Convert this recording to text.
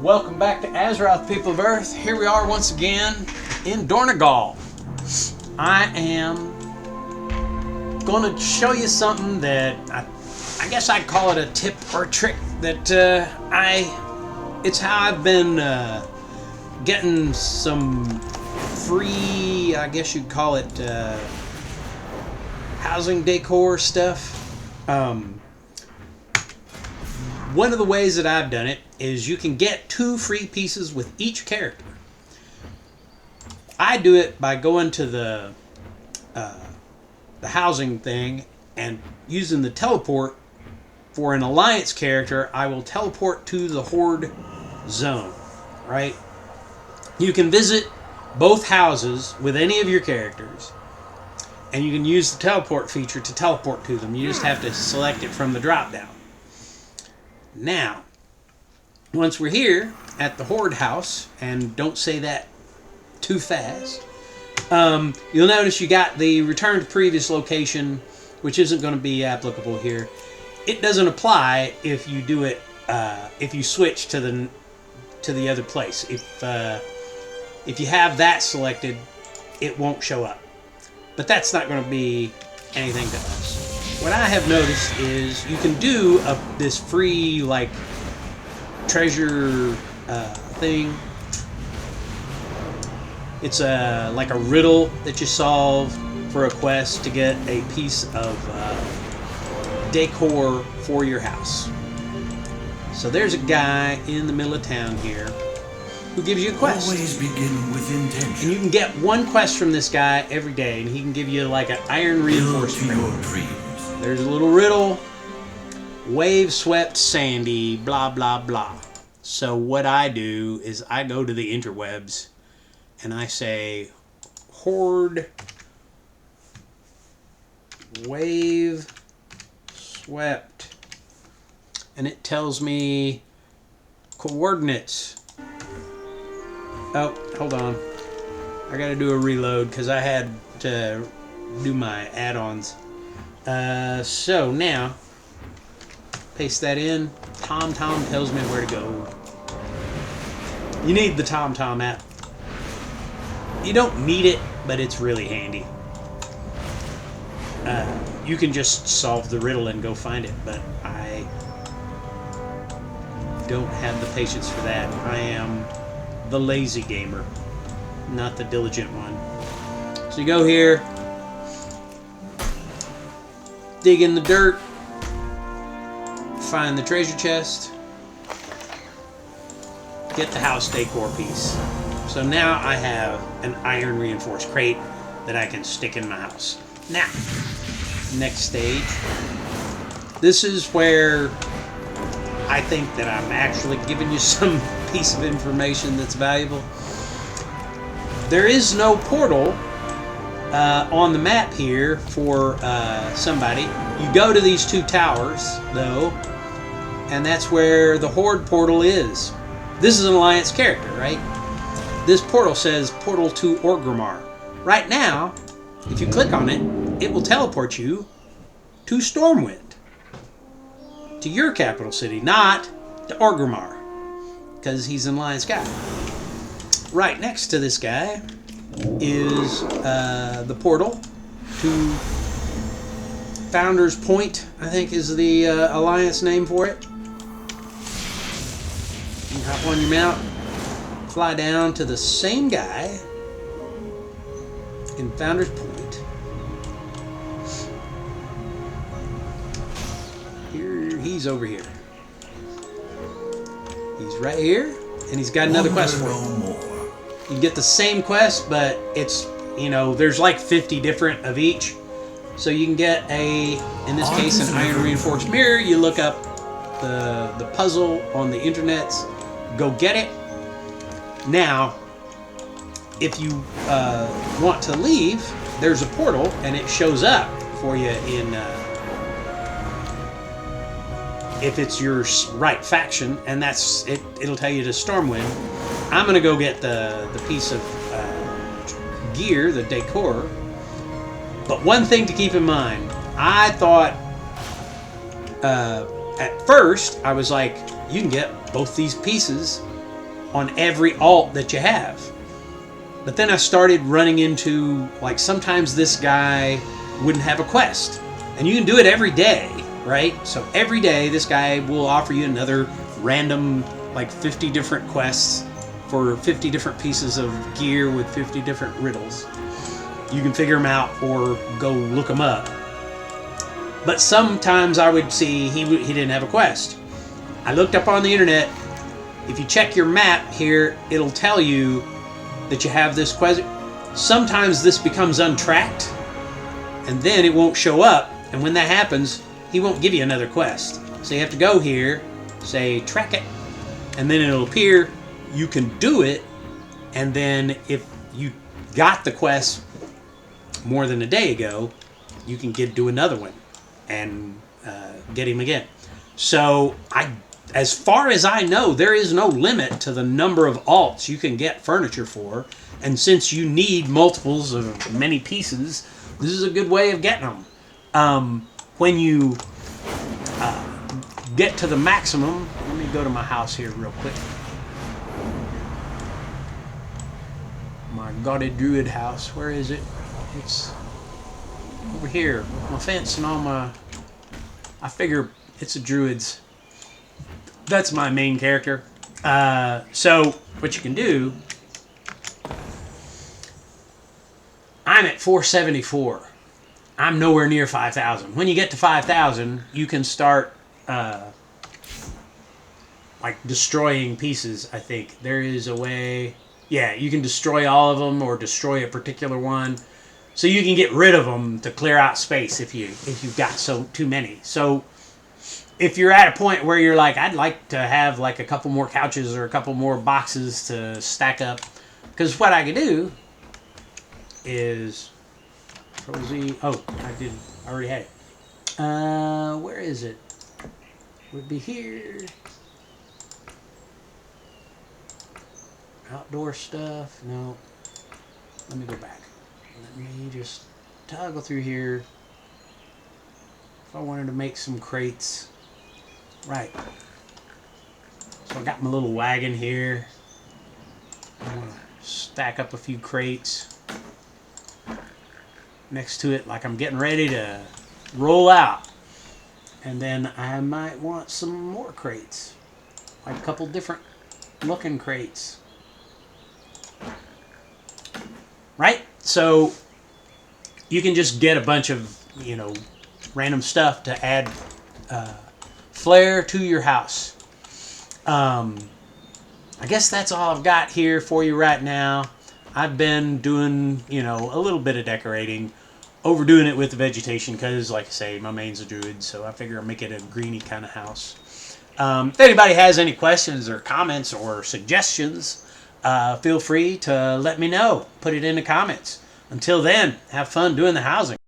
Welcome back to Azeroth, people of Earth. Here we are once again in Dornegal. I am going to show you something that I guess I'd call it a tip or a trick that it's how I've been getting some free, I guess you'd call it housing decor stuff. One of the ways that I've done it is you can get 2 free pieces with each character. I do it by going to the housing thing and using the teleport. For an alliance character, I will teleport to the Horde zone, right? You can visit both houses with any of your characters, and you can use the teleport feature to teleport to them. You just have to select it from the drop down. Now, once we're here at the Horde house, and don't say that too fast, you'll notice you got the return to previous location, which isn't going to be applicable here. It doesn't apply if you do it if you switch to the other place. If you have that selected, it won't show up. But that's not going to be anything to us. What I have noticed is you can do this free like treasure thing. It's like a riddle that you solve for a quest to get a piece of decor for your house. So there's a guy in the middle of town here who gives you a quest. Always begin with intention. And you can get one quest from this guy every day, and he can give you like an iron reinforcement. Build to your dreams. There's a little riddle. Wave swept sandy, blah, blah, blah. So what I do is I go to the interwebs and I say, Horde wave swept. And it tells me coordinates. Oh, hold on. I gotta do a reload because I had to do my add-ons. So now, paste that in. TomTom tells me where to go. You need the TomTom app. You don't need it, but it's really handy. You can just solve the riddle and go find it, but I don't have the patience for that. I am the lazy gamer, not the diligent one. So you go here, dig in the dirt, find the treasure chest, get the house decor piece. So now I have an iron reinforced crate that I can stick in my house. Now, next stage. This is where I think that I'm actually giving you some piece of information that's valuable. There is no portal on the map here for somebody. You go to these 2 towers, though, and that's where the Horde portal is. This is an Alliance character, right? This portal says Portal to Orgrimmar. Right now, if you click on it, it will teleport you to Stormwind. To your capital city, not to Orgrimmar, because he's an Alliance guy. Right next to this guy is the portal to Founder's Point, I think is the Alliance name for it. You can hop on your mount, fly down to the same guy in Founder's Point. He's over here. He's right here, and he's got another quest for you. You can get the same quest, but it's, there's like 50 different of each. So you can get in this case, an iron reinforced mirror. You look up the puzzle on the internets, go get it. Now, if you want to leave, there's a portal, and it shows up for you in if it's your right faction, and that's it. It'll tell you to Stormwind. I'm gonna go get the piece of gear, the decor. But one thing to keep in mind, I thought at first I was like, you can get both these pieces on every alt that you have. But then I started running into, like, sometimes this guy wouldn't have a quest. And you can do it every day, right? So every day this guy will offer you another random, like, 50 different quests for 50 different pieces of gear with 50 different riddles. You can figure them out or go look them up. But sometimes I would see he didn't have a quest. I looked up on the internet. If you check your map here, it'll tell you that you have this quest. Sometimes this becomes untracked, and then it won't show up. And when that happens, he won't give you another quest. So you have to go here, say track it, and then it'll appear. You can do it, and then if you got the quest more than a day ago, you can do another one and get him again. So as far as I know, there is no limit to the number of alts you can get furniture for. And since you need multiples of many pieces, this is a good way of getting them. When you get to the maximum, let me go to my house here real quick. My gaudy druid house, where is it? It's over here. My fence and all my... I figure it's a druid's. That's my main character. So what you can do, I'm at 474. I'm nowhere near 5,000. When you get to 5,000, you can start like destroying pieces. I think there is a way. Yeah, you can destroy all of them or destroy a particular one. So you can get rid of them to clear out space if you've got too many. So if you're at a point where you're like, I'd like to have like a couple more couches or a couple more boxes to stack up, because what I can do is I already had it. Where is it? Would be here. Outdoor stuff. No. Let me go back. Let me just toggle through here. If I wanted to make some crates. Right. So I got my little wagon here. I'm going to stack up a few crates next to it like I'm getting ready to roll out. And then I might want some more crates. Like a couple different looking crates. Right? So you can just get a bunch of, random stuff to add flair to your house. I guess that's all I've got here for you right now. I've been doing, a little bit of decorating, overdoing it with the vegetation because, like I say, my main's a druid, so I figure I'll make it a greeny kind of house. If anybody has any questions or comments or suggestions, feel free to let me know. Put it in the comments. Until then, have fun doing the housing.